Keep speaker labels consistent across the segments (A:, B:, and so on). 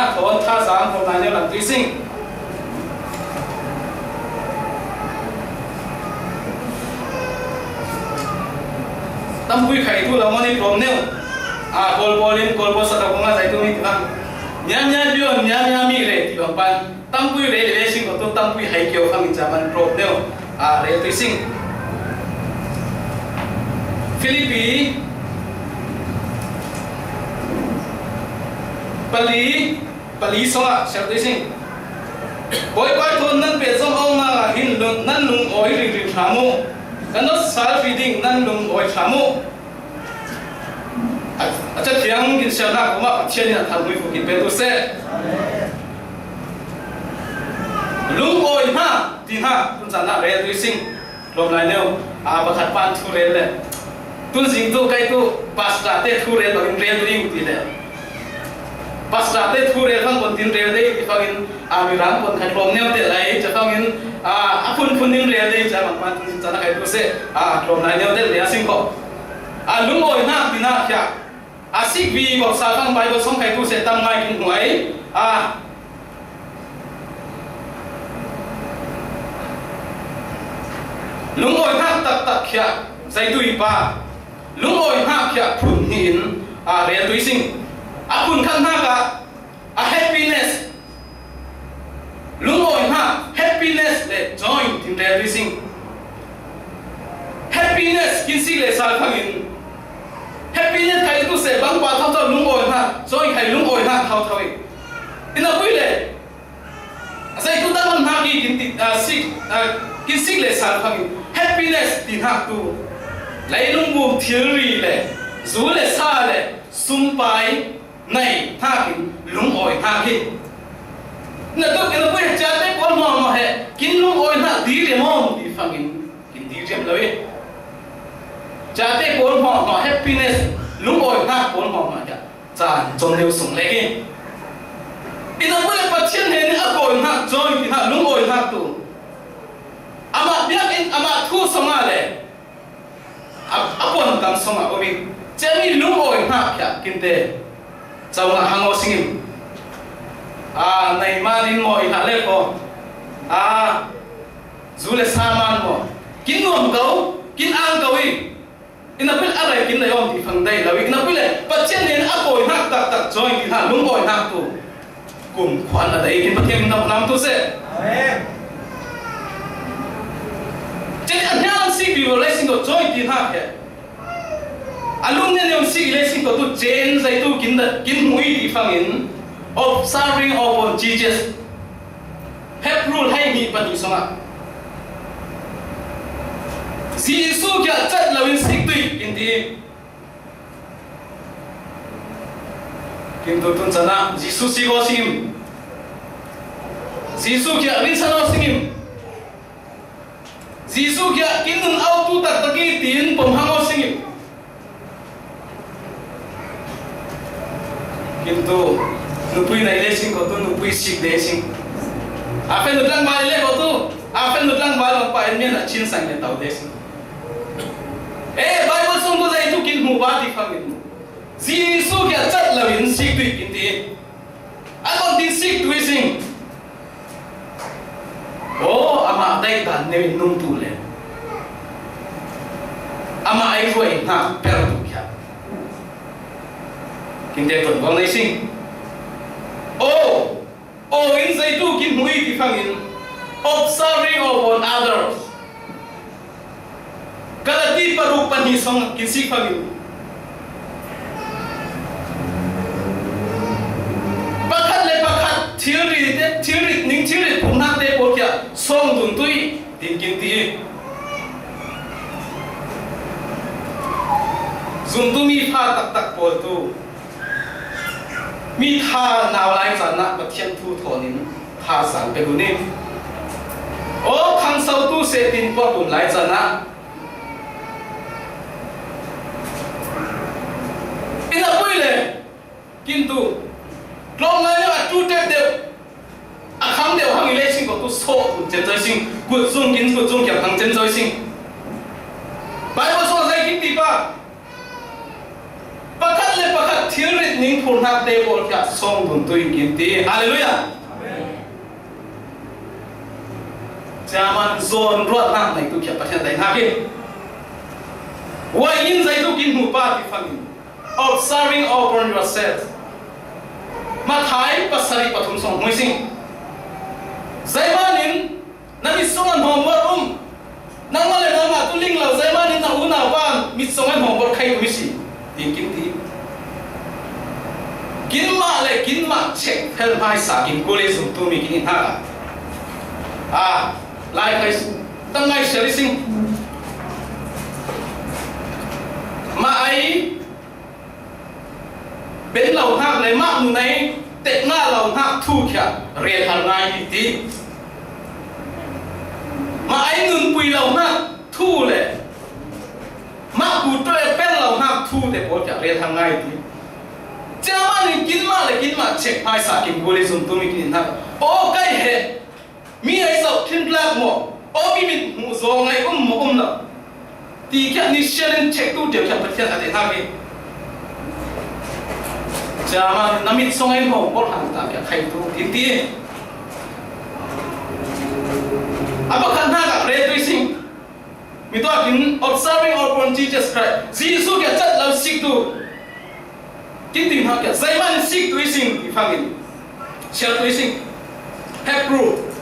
A: na thon tha sang thon nai lan tui sing tam pui khai tu la moni prom neu a kol polin kol bo sa ta kuma sai tu ni ta nya bio nya mi re ti bang pan tam pui re le sing ko tu tam pui hai kyo khang cha man prom neu a re tui sing Philippi Pali songa share tui sing boy thon nan pe som ong na hin lung nan lung oi ring thamu Kanos self feeding nan lung oi thamu acha thiang kin sharna kuma thian na thamui fu kin pe tu se lung oi ha ti ha kun sana re tu sing lom lai neu a ba khat pan thu re le tun jing tu kai tu pasta te thu re ba in re tu ing ti le pasta te thu re phang kon tin re de ti phang in a mi ram kon khat lom neu te lai cha phang in a phun ning re de cha mang pan tun sana kai tu se a lom lai neu te le sing ko a lung oi na ti na kya a sik vi ko sa phang bai ko song kai tu se tam mai kin huai a lung oi na tak kya sai tu pa lung oi na kya phun hin a re tu sing a phun khan na ka a happiness lung oi na happiness le joy in re tu sing happiness kin si le sal phang in happiness khai tu se bang pa thau lung oi na joy khai lung oi na thau thau ina pui le sai tu ta man ha ki kin kin si le sal phang in happiness tin ha tu lai lung bu theory le zu le sa le sum pai nai tha kin lung oi ha ki na tu ina pui cha te pol mo he kin lung oi na di le mo di phang in kin di jem lawe cha te pol mo happiness lung oi na pol mo ma ja chan chom leu sung le ki ina pui le pathian he ni a koi na joy ti ha lung oi na tu ama biak in ama thu songa le apon kam songa obi chemi lung oi na kya kinte chawnga hango singim a nei manin moi ha le ko a zule saman mo kin ngom go kin ang go wi ina pil arai kin na yom ti phang dai lawi ina pil patchen nen a koi na tak joy ti ha lung oi na tu kum khwan na dai kin pathem nam tu se amen anh nhang si bi le sing ko joy ti ha ke alung ne yom si le sing ko tu chen zai tu kin hui ti phang in of serving of Jesus hep rule hai mi pani songa Jesus kya chat lawin sik tu kin ti kin tu tun sana Jesus si go sim Jesus kya rin sana singim Jesus kya kinun auto tak taki tin pom hango singim kintu nupui nai le sing ko tu nupui sik de sing afen nutlang ba le ko tu afen nutlang ba lo pa en me na chin sang ne tau de sing bible song ko zai tu kin mu ba ti phangin Jesus kya chat lawin sik tu kin ti akon tin sik tu sing ama dai tan ne nung tu le ama ai voi na per tu kya kin de ton bang nei sing in zai tu kin hui ti phangin observing of others kalati paru pani song kin si phangin theory ning theory phuna te ko kya song dun tui tin kin ti zum tu mi pha tak pol tu mi tha naw lai chan na pathian thu thonin tha sang pe lu ni khang sau tu se tin ko tum lai chan na ina puile kintu long lai na tu te de khang de hang ile sing ko tu so chen zai sing gut zung kya khang chen zai sing bible so zai kin ti pa pakhat thiếu rít nín phun hạt tê bol kia song đun tôi kinh tế hallelujah zaman zon ruột nam này tôi kia bắt hiện đại ha kia why in zai tu kin mu pa ti phangin observing upon yourself ma thai pasari pathum song moi sing zai manin nami songan homor nang ma le nang tu ling lo zai manin na una pa mi songan homor khai tu si tin kin ti kin ma check hel mai sa kin ko le sum tu mi kin ha lai khai tang ngai shari sing mà ấy bên lầu tháp này mắc mù này tệ na lầu tháp thu kia rèn hàng ngày tí mà ấy ngừng quỳ lầu tháp thu lệ mắc cú chơi bên lầu tháp thu để bỏ kia rèn hàng ngày tí cha mà nên kín mà check hai sa kim goli dùng tụi mình kín tháp ô cái hệ mi ấy sợ thiên lạc mỏ ô mi mù gió này nào thì cái này xem check tu điều kiện bất thiện ở đây ha cái, cha mà nắm ít xong em hồ bớt hàng ta cái khai tu thiên tiên, apa kan ha cái rê tôi sinh, mình tôi kín observing upon Jesus Christ, Jesus cái chất làm sick tu, kín tìm ha cái giải man sick tôi sinh thì phang in, share tôi sinh, Hebrew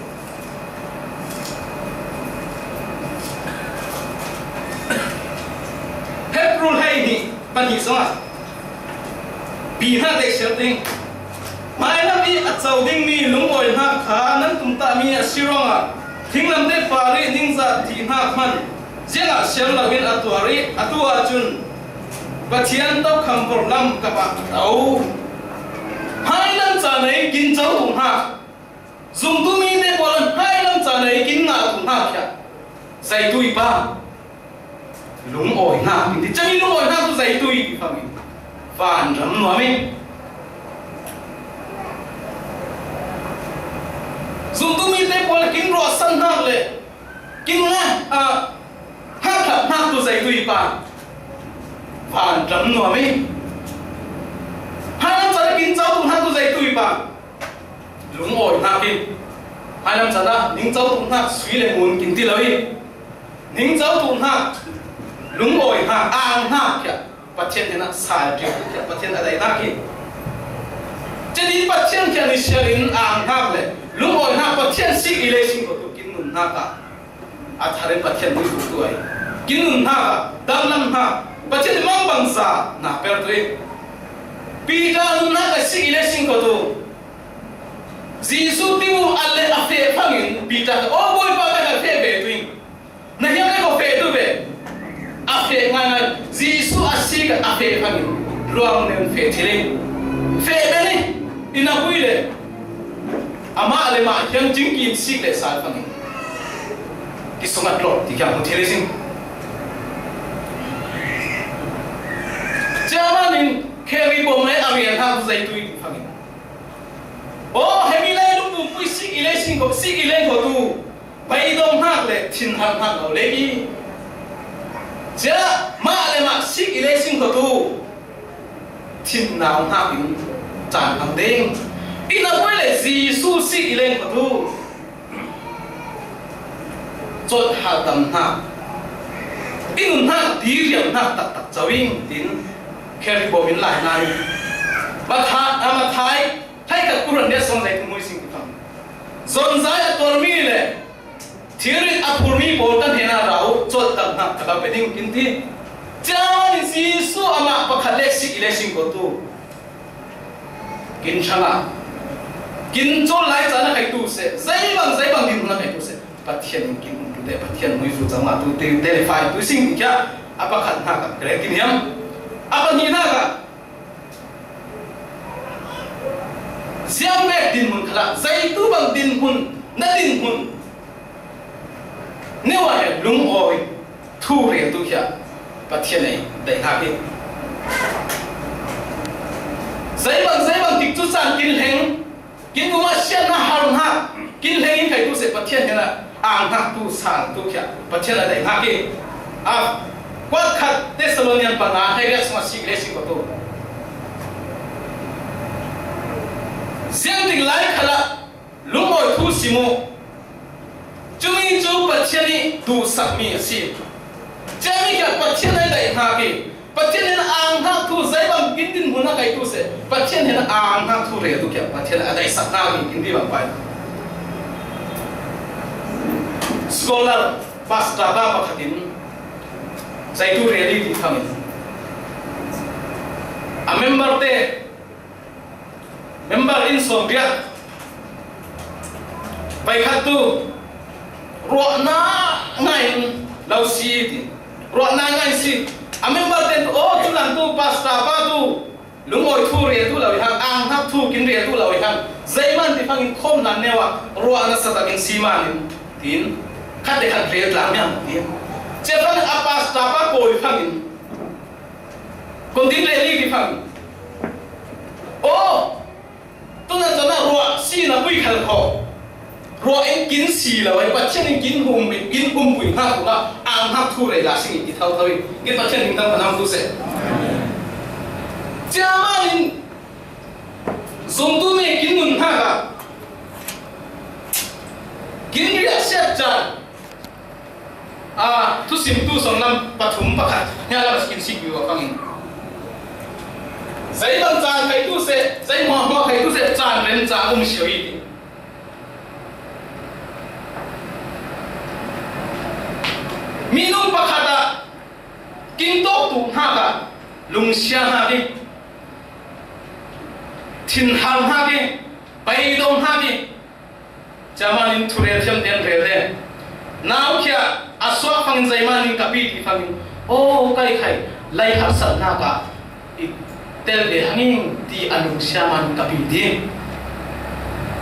A: Hebrew hay ni ban hi songa bi ha de shel ting mai na mi a chau ding mi lung oi ha kha nan tum ta mi a sironga thinglam de pari ning za thi ha khan jela shel la bin atuari atua chun pathian to kham por lam ka ba au hai lam cha nei kin chau tum ha zum tu mi de bolan hai lam cha nei kin na tum ha kya sai tui pa lúng ổi na thì chơi lúng ổi na tôi dạy tôi phải phản rắm nó mình dùng tôi mình thấy qua là kính rõ sân hang lệ kính nga hát thật hát tôi dạy tôi phản rắm nó mình hai năm sau kính cháu tôi hát tôi dạy tôi lúng ổi na kia hai năm sau đó những cháu tôi hát suy lên muốn kính tí lời những cháu tôi hát lúng ổi ha ang ha kia bắt chân thế nào sai điều kia bắt chân ở đây ha kia cho nên bắt chân kia ni sharing ang ha le lúng ổi ha bắt chân sig ile sing ko tu kin nun ha ka a thare bắt chân ni tu ai kin nun ha ka dam lam ha bắt chân mang bang sa na per tu pi da nun ha ka sig ile sing ko tu Jisu tiu alle a fe phangin pi da o boy pa ka fe be tu na hiam le ko fe tu be afe ngai Jisu asik afe phangin luang nem fe thile fe bene ina buile ama ale ma hyang jingkin sik le sal phangin ki songat lo ti kya thile sing jamanin kheri bom le avian ha zai tu phangin o hemi lai lu pu pui sik ile sing ko tu bai dom hak le thin hak lo le gi cha ma le ma sik ile sing ko tu thin nào ha bin chan ang ding ina poi le Jisu sik ile ko tu chot ha tam ha in ha di riam ha tak tak chawing tin kheri bo bin lai nai ma thai ka kuran de song lai moi sing kam zon zai tor mi le thirin apurmi botan hena rau chot tak na ka beding kinti chan Jisu ama pakhale sik ile sing ko tu kin changa kin chol lai chana kai tu se zai bang din na kai tu se pathian kin tu de pathian moi su chama tu te fai tu sing kya apa khat na ka kre kin yam apa ni na ka siam mek din mun khala zai tu bang din hun na din hun nếu mà lúng ôi thu riêng tu kia bắt thiên này để thà kia giấy bằng tích chút sang kinh hình kinh cũng mà xem na hàm ha kinh hình cái tu sẽ bắt thiên thế là ang ha tu sang tu kia bắt thiên là để thà kia quát khát Thessalonian pa na hay là mà xí lệ xí có tu riêng tình lái khala lung oi thu simo chumi chu pathiani tu sakmi asi chami ka pathian lai ha ki pathian na ang ha thu zai bang kindin huna kai tu se pathian na ang ha thu re tu kya pathian adai sakna ki indi bang pai scholar pastor ba pakhatin zai tu re li ti thamin a member in Soviet pai khatu ro na ngai lau si ti ro na ngai si a member ten o tu lan tu pastor ba tu lungoi thu re tu lau hang ang hap thu kin re tu lau hang zaiman ti phangin khom nan newa ro ana sata kin siman tin khat de khat re tlang nyam ti che phang a pastor ba koi phangin kon din le li ti phang o tu na chana ro si na bui khal kho ro en kin si la wai pathian en kin bui ha ku la ang ha thu re la sing ki thau thoi ki pathian ning tam nam tu se chaman zum tu me kin nun ha ka kin ri a set chan tu sim tu song nam pathum pakhat nya la kin si ki wa kangin zai ban chan kai tu se zai mo kai tu se chan ren cha siu yi minum pakhata kintok tu ha ka lungsia ha ki thin hang ha ki pai dom ha ki chamanin thure thiam den re le naw kya aswa phang zaimanin kapi ti phang o kai khai lai har sat na ka tel de hangin ti alungsia man kapi di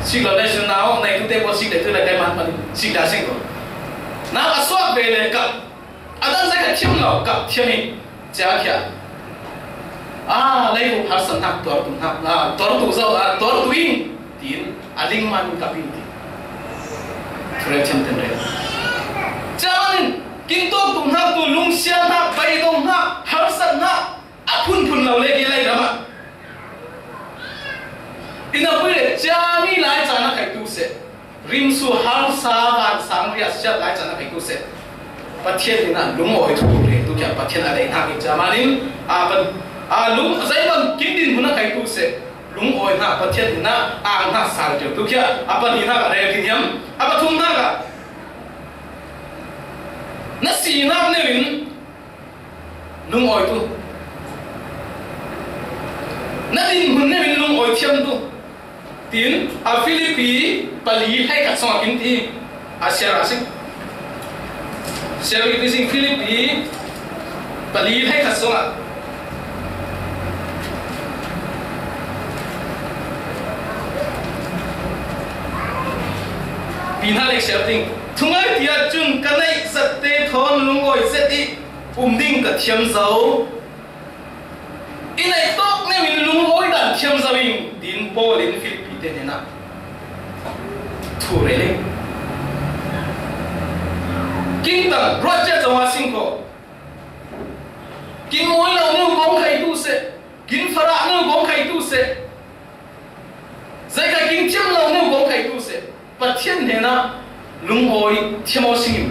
A: sigla le sunao nai tu te po sig de tu la kai man man sig da sing ko na aswa về le ka adan sai ka thiam lo ka thiami cha kya lai bu har san hak tor tu hak la tor tu zo tor tu in tin aling man ka pi ti thre cham ten re chaman kin to tu hak tu lung sia na pai dong na har san na apun lo le ki lai rama ina pui cha mi lai cha na kai tu se rim su har sa van sang ria sia lai cha na kai tu se pathian na lung oi thu re tu kya pathian a dei na ki chamanin lung zai ban kin din huna kai tu se lung oi na pathian na na sal tu kya apani na re ki yam apathum na ka na si na ne rin lung oi tu na din hun ne rin lung oi thiam tu tin Philippi pali hai ka song kin ti asia rasik Seri kising Philippi pali hai ka song pina lek sherting thungai tia chung kanai satte thon lungoi seti ding ka thiam zau inai tok ne min lungoi dan thiam zawing din Paul in Philippi te ne na thu re le kinh tầng project trong hoa sinh khổ kinh mỗi lâu nương gom khai tu se kinh phara nương gom khai tu se dạy cái kinh chiêm lâu nương gom khai tu se bát thiên thế na lung oi thiêm ao sinh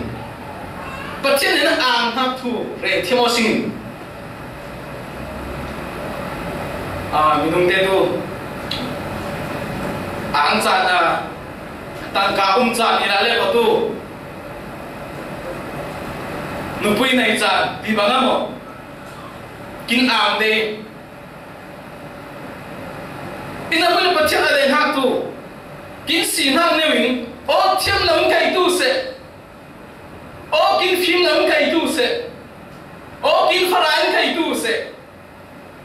A: bát thiên thế na ang hấp thu re thiêm ao sinh mình thế tu ang chan tan ka chan ina le ko tu nupui này cha di banga mo kin am de ina pula pathian ade hak tu kin sin hang newin o thiam lam kai tu se o kin phim lam kai tu se o kin faran kai tu se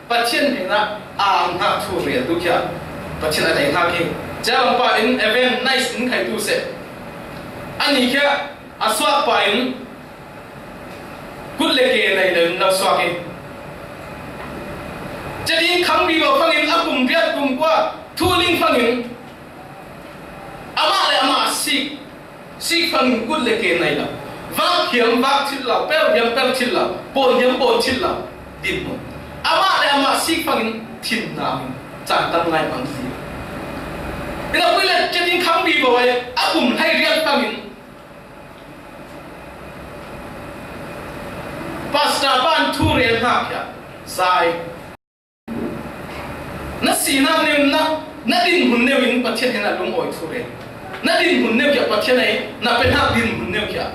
A: pathian ne na am hak thu re tu kya pathian ade hak ki jang pa in event nice in kai tu se ani kya aswa pa in le ke này đừng đâu xoa ke cho đi khăm bị vào phăng in cùng viết cùng qua thu linh phăng in ama si phăng le ke này là vác hiểm thịt là pel thịt là bồn thịt là điểm ama si phăng in thịt nào chẳng tâm ngay bằng gì ina pui le chetin kham bi bo ai akum hai rial pamin pasta ban thu re ha kya sai na sina nem na din hun ne win pathian hena lung oi thu re na din hun ne kya pathian ai na pen ha din hun ne kya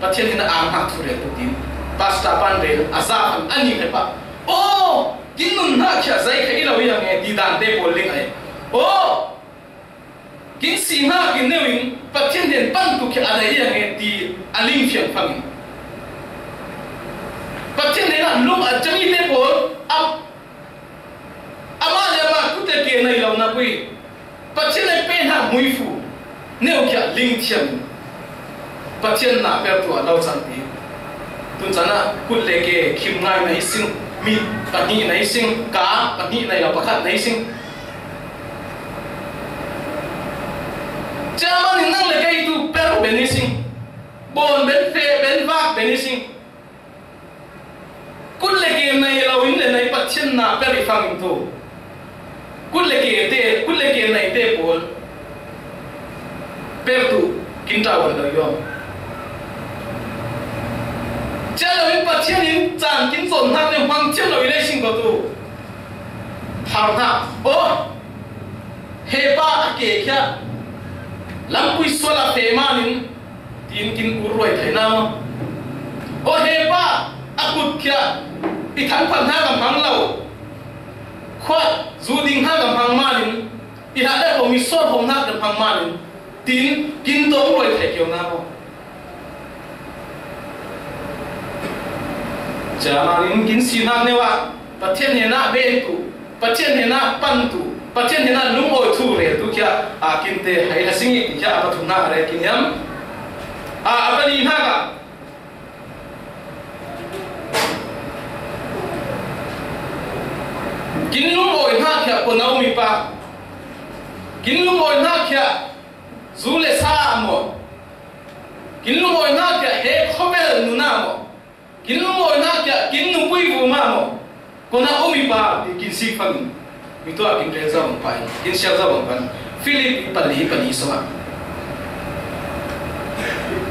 A: pathian hena ang ha thu re tu din pasta ban re azam ani he pa o kin nun ha kya zai khai lo yang e di dan te bol ling ai o kin sina kin ne win pathian den pan tu kya ada yang e di aling fiang phang pathian hena lung a chami te bol ap ama le ma ku te ke nei lo na pui pathian ai pe na mui fu neu kya ling thiam pathian na per tu lo chan pi tun chana kul le ke khim ngai nei sing mi pani nei sing ka pani nei lo pakhat nei sing chama ni nang le kai tu per ben ni sing bon ben fe ben va ben ni sing kul le ke nei lo in le nei pathian na per i phang tu kul le ke nei te pol per tu kinta wan lo yo chalo in pathian in chan kin zon ha ne mang chen lo ile sing ko tu thar na o he pa ke kya lam pui sola fe manin tin kin uroi thaina o he pa akut kya i than phan ha ga mang lo khwa zu ding ha ga mang manin i ha le ko mi so hom na ga mang manin tin kin to roi thai kyo na mo chamarin kin sina ne wa pathian he na ben tu pathian he na pan tu pathian he na lung oi thu re tu kya a kin te hai la singi kya a thu na re kin yam a apani na ga kin lung oi na kya ko nau mi pa kin lung oi na kya zule sa mo kin lung oi na kya he khomel nu na mo kin lung oi na kya kin nu pui vu ma mo ko na o mi pa kin si phang mi to kin re za pa kin sia za pan philip pani so ma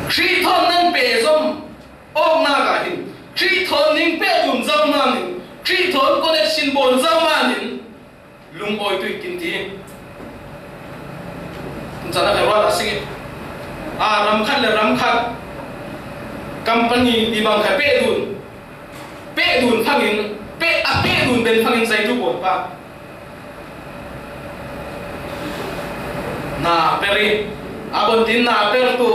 A: khri thon nan pe zom om na ga hin khri thon ning pe dum zom na ning khri thon connection bon zom ma ning lung oi tu kin ti chana ka wa asing a ram khat company di bang ka pe dun phangin pe dun ben phangin sai tu bon pa na peri abon tin na per tu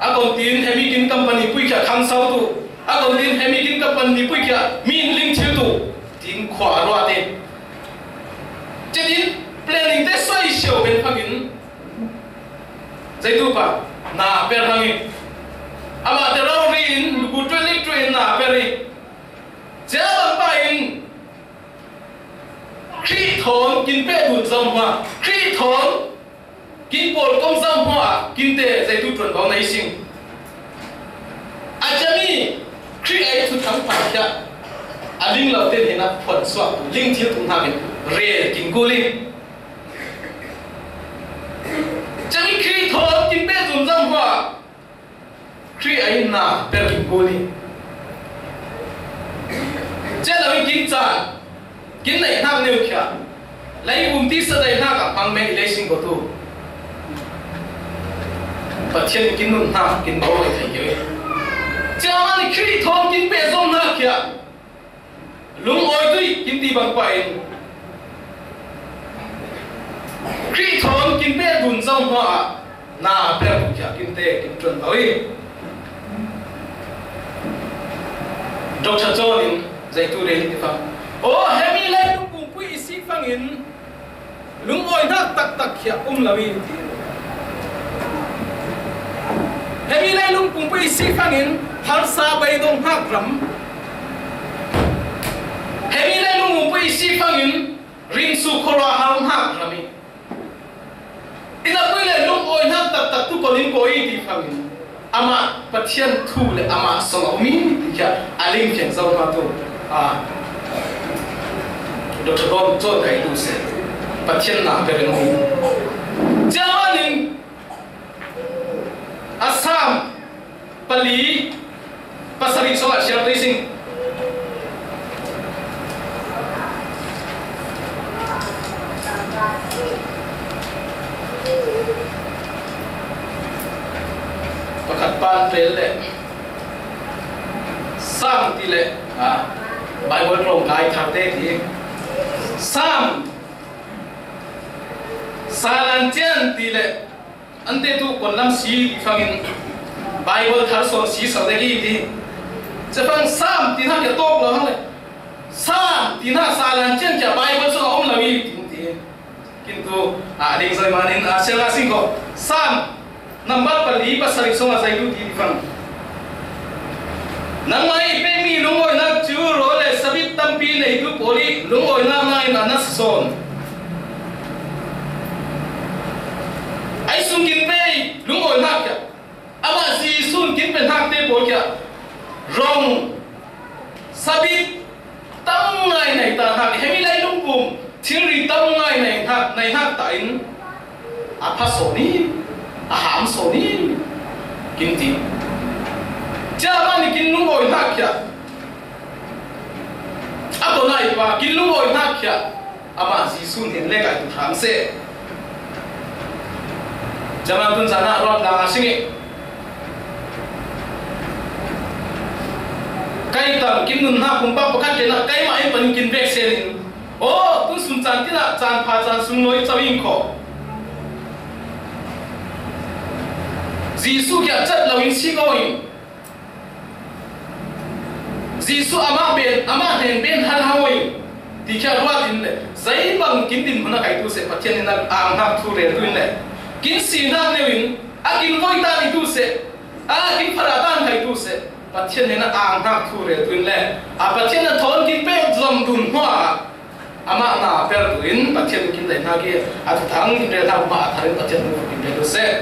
A: abon tin hemi kin company pui kya khang sau tu abon tin hemi kin company pui kya min ling thil tu tin khwa ro te chedin planning te sai show ben phangin zai tu pa na per hangin ama te ro rin ku train na peri jaban pa in khri thon kin pe dun zam ma khri thon kin pol kom zam ma kin te zai tu tron bang nai sing ajami khri ai thu thang pa kya aling lo te hena phot swa ling thil tum ha re kin kulin chami khri thon kin pe dun zam ma khri ai na per kin kulin chelo kin cha kin nei hak neu kya lai ti sa dai na ka pang me le sing ko tu pathian kin nun na kin bo le thai ke chaman khri thon kin pe zom na kya lung oi tui kin ti bang pa in khri thon kin pe dun zom ha na per kya kin te kin tron oi Dr. John zai tu re ti fa o hemi lai lu kum pui si phangin lung oi na tak khia lawi ti hemi lai lu kum pui si phangin har sa bai dong hak ram hemi lai lu kum pui si phangin ring su khora harum hak rami ina pui le lung oi na tak tu kolin koi ti phangin ama pathian thu le ama somi kya aling chen zau ma tu Dr. Bob cho kai tu se pathian na pe jawanin asam pali pasari soal siapa racing pakat pan pele sam tile Bible trong cái thằng tê thì sam salan chen tile ante tu kon lam si fangin Bible thar so si so de gi thìจะฟังซ้ำที่ท่านจะโต้เราทั้งเลยซ้ำที่ท่านสารันเช่นจะไปบนสนามเราอีกทีกินตัวเด็กสมัยนี้เชลล์สิงห์ก็ซ้ำนำบัตรปลีภาษาลิสงอาศัยดูที่ฟังนั่งไม่เป็นมีลุงโอยนักจูโรเลสบิตตัมปีในทุกโพลีลุงโอยนักไม่นักสอนไอ้สุนกินไปลุงโอยนักอะอามาซีสุนกินเป็นนักเตะบอลอะrong sabit tâm ngày này ta hạt hay mi lấy đúng cùng thiên lý tâm ngày này hạt tại phát sổ ní hàm sổ ní kinh tế cha ba ni kinh lung ngồi hạt kia tổ này và kinh lung ngồi hạt kia mà gì xuân hiện lên cái thằng xe cha ba tuân sana rót đàng sinh cái tầm kim nun ha cùng bác bác cái nào cái mà em vẫn kim vẹt xe lên, tôi sum chan tí là chan pha chan sum nói cháu im khó, Giêsu kia chất lâu in xí ngồi, Giêsu ama đèn bên hal hoi, thì kia loa tin lệ, giấy bằng kim tin hôm nay cái tu sẽ phát triển nên am hấp thu rèn tuin lệ, kim xì na newin, kim voi ta đi tu sẽ, kim phara ta hay tu sẽ phát triển nên ang hấp thu rèn tuin lệ, phát triển nên thôn kim pe dòng đun hoa, ama na per tuin phát triển kim đại na kia, thằng kim rèn na ba thằng phát triển nên kim pe tu sẽ.